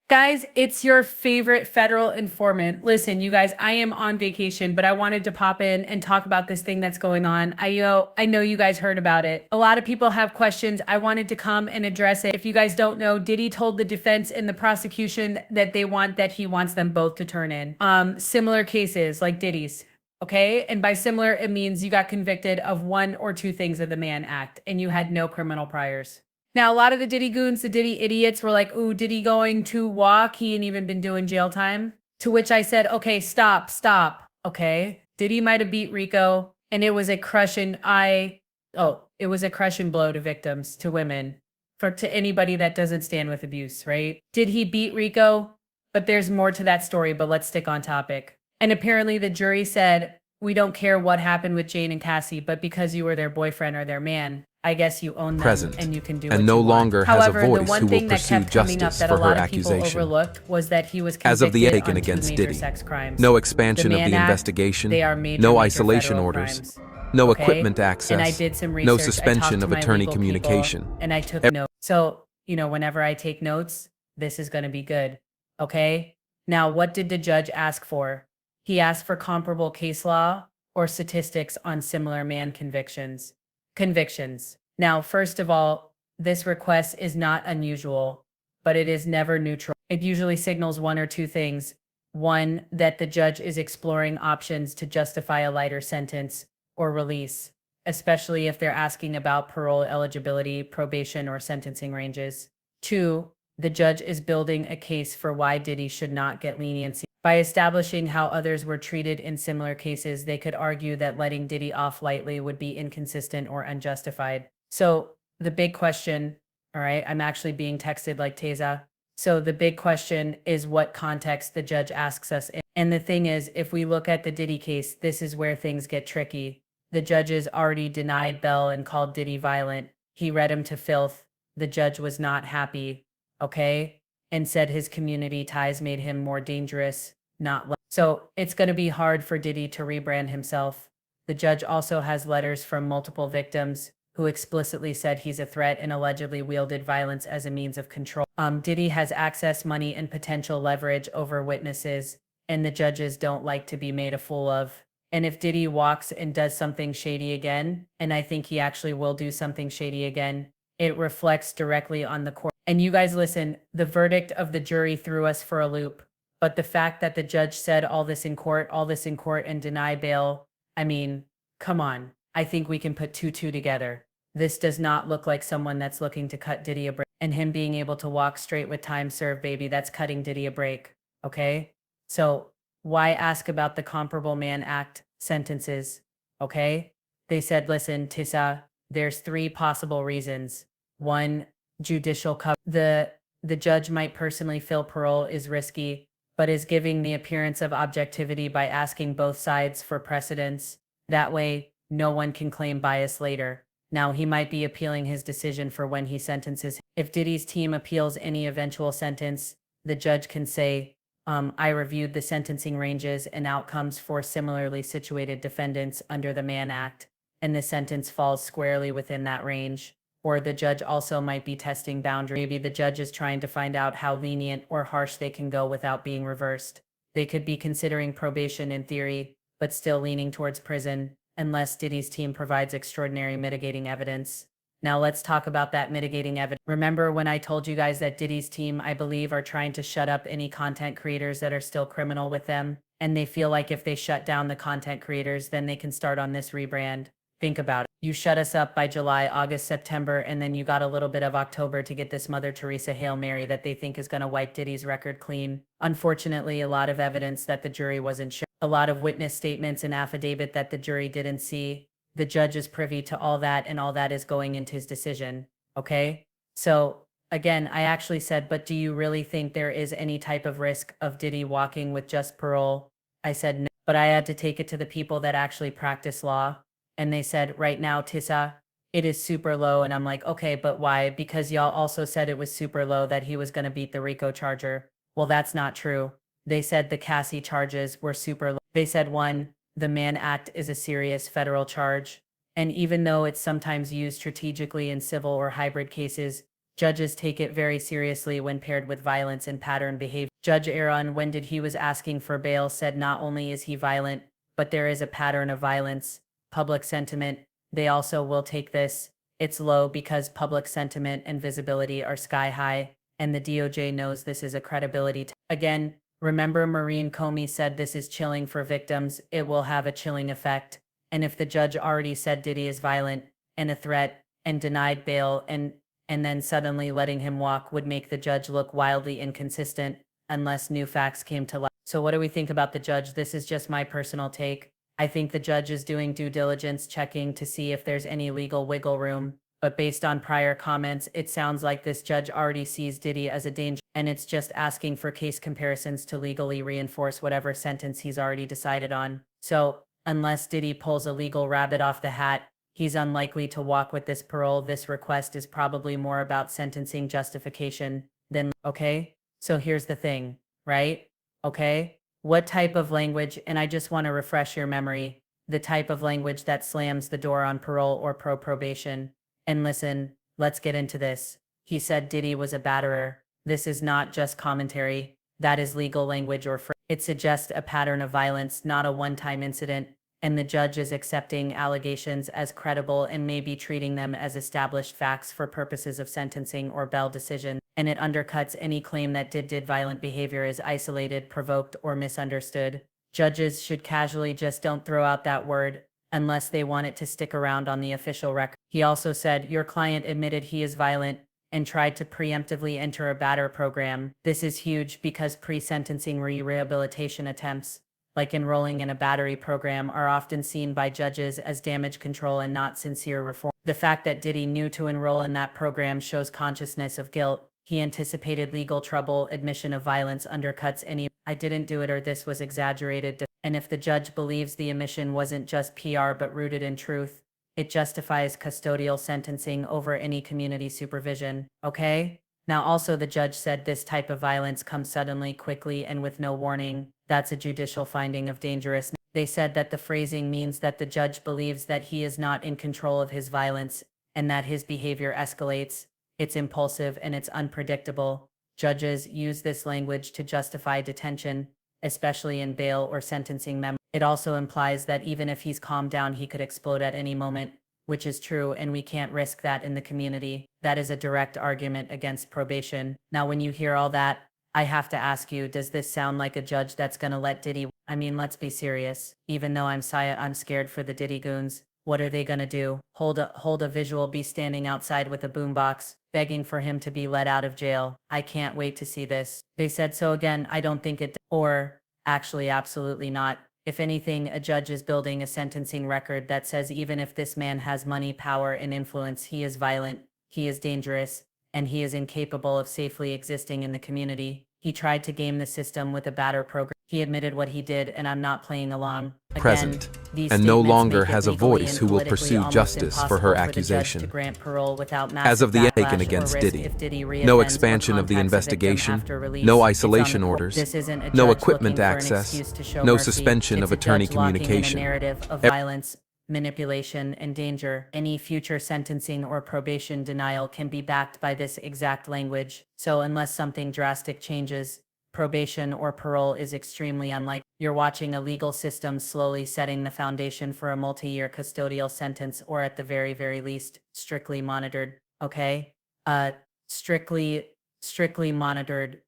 Guys, it's your favorite federal informant. Listen, you guys, I am on vacation, but I wanted to pop in and talk about this thing that's going on. I know you guys heard about it. A lot of people have questions. I wanted to come and address it. If you guys don't know, Diddy told the defense and the prosecution that he wants them both to turn in. Similar cases like Diddy's. Okay. And by similar, it means you got convicted of one or two things of the Mann Act and you had no criminal priors. Now, a lot of the Diddy goons, the Diddy idiots were like, ooh, Diddy going to walk. He ain't even been doing jail time. To which I said, okay, stop. Okay. Diddy might have beat Rico and it was a it was a crushing blow to victims, to women, to anybody that doesn't stand with abuse, right? Did he beat Rico? But there's more to that story, but let's stick on topic. And apparently the jury said, we don't care what happened with Jane and Cassie, but because you were their boyfriend or their man, I guess you own them present and you can do and what no you want. longer has a However, the voice one who will thing that pursue kept coming up justice that a for her lot of people accusation. overlooked was that he was As of the convicted taken on two against major Diddy, sex crimes. no expansion The of the Mann Act, investigation, they are major, no major isolation federal orders, crimes. no Okay? equipment And I access, did some research. no I talked suspension to of my attorney legal communication. people, and I took notes. So, whenever I take notes, this is going to be good. Okay? Now, what did the judge ask for? He asked for comparable case law or statistics on similar Mann convictions. Now, first of all, this request is not unusual, but it is never neutral. It usually signals one or two things. One, that the judge is exploring options to justify a lighter sentence or release, especially if they're asking about parole eligibility, probation, or sentencing ranges. Two, the judge is building a case for why Diddy should not get leniency. By establishing how others were treated in similar cases, they could argue that letting Diddy off lightly would be inconsistent or unjustified. So the big question, all right, I'm actually being texted like Teza. So the big question is what context the judge asks us in. And the thing is, if we look at the Diddy case, this is where things get tricky. The judges already denied bail and called Diddy violent. He read him to filth. The judge was not happy, okay? And said his community ties made him more dangerous, not less. So it's going to be hard for Diddy to rebrand himself. The judge also has letters from multiple victims who explicitly said he's a threat and allegedly wielded violence as a means of control. Diddy has access, money, and potential leverage over witnesses, and the judges don't like to be made a fool of. And if Diddy walks and does something shady again, and I think he actually will do something shady again, it reflects directly on the court. And you guys listen, the verdict of the jury threw us for a loop. But the fact that the judge said all this in court, and deny bail, I mean, come on. I think we can put two together. This does not look like someone that's looking to cut Diddy a break. And him being able to walk straight with time served, baby, that's cutting Diddy a break. Okay? So why ask about the comparable Mann Act sentences? Okay? They said, listen, Tissa, there's three possible reasons. One, judicial cover. The judge might personally feel parole is risky, but is giving the appearance of objectivity by asking both sides for precedence. That way, no one can claim bias later. Now, he might be appealing his decision for when he sentences. If Diddy's team appeals any eventual sentence, the judge can say, I reviewed the sentencing ranges and outcomes for similarly situated defendants under the Mann Act, and the sentence falls squarely within that range. Or the judge also might be testing boundaries. Maybe the judge is trying to find out how lenient or harsh they can go without being reversed. They could be considering probation in theory, but still leaning towards prison, unless Diddy's team provides extraordinary mitigating evidence. Now let's talk about that mitigating evidence. Remember when I told you guys that Diddy's team, I believe, are trying to shut up any content creators that are still criminal with them, and they feel like if they shut down the content creators, then they can start on this rebrand. Think about it. You shut us up by July, August, September, and then you got a little bit of October to get this Mother Teresa Hail Mary that they think is going to wipe Diddy's record clean. Unfortunately, a lot of evidence that the jury wasn't shown. A lot of witness statements and affidavit that the jury didn't see. The judge is privy to all that, and all that is going into his decision. Okay? So, again, I actually said, but do you really think there is any type of risk of Diddy walking with just parole? I said no, but I had to take it to the people that actually practice law. And they said, right now, Tissa, it is super low. And I'm like, okay, but why? Because y'all also said it was super low that he was going to beat the Rico charger. Well, that's not true. They said the Cassie charges were super low. They said, one, the Mann Act is a serious federal charge. And even though it's sometimes used strategically in civil or hybrid cases, Judges take it very seriously when paired with violence and pattern behavior. Judge Aaron, when did he was asking for bail, said not only is he violent, but there is a pattern of violence. Public sentiment, they also will take this. It's low because public sentiment and visibility are sky high, and the DOJ knows this is a credibility. Again, remember Maureen Comey said this is chilling for victims, it will have a chilling effect. And if the judge already said Diddy is violent and a threat and denied bail and then suddenly letting him walk would make the judge look wildly inconsistent unless new facts came to light. So what do we think about the judge? This is just my personal take. I think the judge is doing due diligence checking to see if there's any legal wiggle room. But based on prior comments, it sounds like this judge already sees Diddy as a danger, and it's just asking for case comparisons to legally reinforce whatever sentence he's already decided on. So, unless Diddy pulls a legal rabbit off the hat, he's unlikely to walk with this parole. This request is probably more about sentencing justification than, okay? So here's the thing, right? Okay? What type of language, and I just want to refresh your memory, the type of language that slams the door on parole or probation. And listen, let's get into this. He said Diddy was a batterer. This is not just commentary. That is legal language it suggests a pattern of violence, not a one-time incident. And the judge is accepting allegations as credible and maybe treating them as established facts for purposes of sentencing or bail decision. And it undercuts any claim that did violent behavior is isolated, provoked, or misunderstood. Judges should casually just don't throw out that word unless they want it to stick around on the official record. He also said, your client admitted he is violent and tried to preemptively enter a batter program. This is huge because pre-sentencing rehabilitation attempts, like enrolling in a battery program, are often seen by judges as damage control and not sincere reform. The fact that Diddy knew to enroll in that program shows consciousness of guilt. He anticipated legal trouble. Admission of violence undercuts any "I didn't do it" or "this was exaggerated." And if the judge believes the admission wasn't just PR but rooted in truth, it justifies custodial sentencing over any community supervision. Okay? Now also the judge said this type of violence comes suddenly, quickly, and with no warning. That's a judicial finding of dangerousness. They said that the phrasing means that the judge believes that he is not in control of his violence and that his behavior escalates. It's impulsive and it's unpredictable. Judges use this language to justify detention, especially in bail or sentencing memos. It also implies that even if he's calmed down, he could explode at any moment, which is true, and we can't risk that in the community. That is a direct argument against probation. Now, when you hear all that, I have to ask you, does this sound like a judge that's gonna let Diddy? I mean, let's be serious. Even though I'm scared for the Diddy goons. What are they gonna do? Hold a visual, be standing outside with a boombox, begging for him to be let out of jail. I can't wait to see this. They said so again, I don't think it, or actually absolutely not. If anything, a judge is building a sentencing record that says even if this man has money, power, and influence, he is violent, he is dangerous, and he is incapable of safely existing in the community. He tried to game the system with a batter program. He admitted what he did, and I'm not playing along. Again, Present, these and no statements longer make it has a legally voice and who will politically pursue almost justice for impossible her the judge accusation. to grant parole without As of the massive taken backlash against or risk Diddy, if Diddy no reoffends or expansion of the contacts a victim investigation, after release. no It's on isolation the court. orders, This isn't a no judge equipment looking for an access, excuse to show no mercy. suspension It's of a attorney judge locking in a communication. narrative of violence, manipulation, and danger. Any future sentencing or probation denial can be backed by this exact language. So unless something drastic changes, probation or parole is extremely unlikely. You're watching a legal system slowly setting the foundation for a multi-year custodial sentence, or at the very, very least, strictly monitored. Okay? Strictly monitored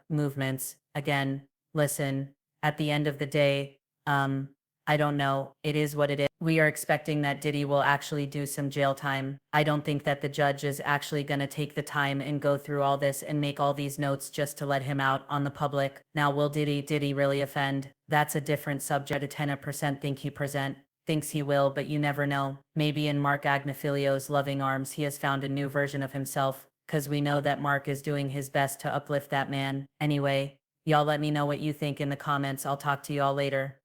movements. Again, listen, at the end of the day, I don't know. It is what it is. We are expecting that Diddy will actually do some jail time. I don't think that the judge is actually going to take the time and go through all this and make all these notes just to let him out on the public. Now, will Diddy really offend? That's a different subject. A 10% think he thinks he will, but you never know. Maybe in Mark Agnifilio's loving arms, he has found a new version of himself, because we know that Mark is doing his best to uplift that man. Anyway, y'all let me know what you think in the comments. I'll talk to y'all later.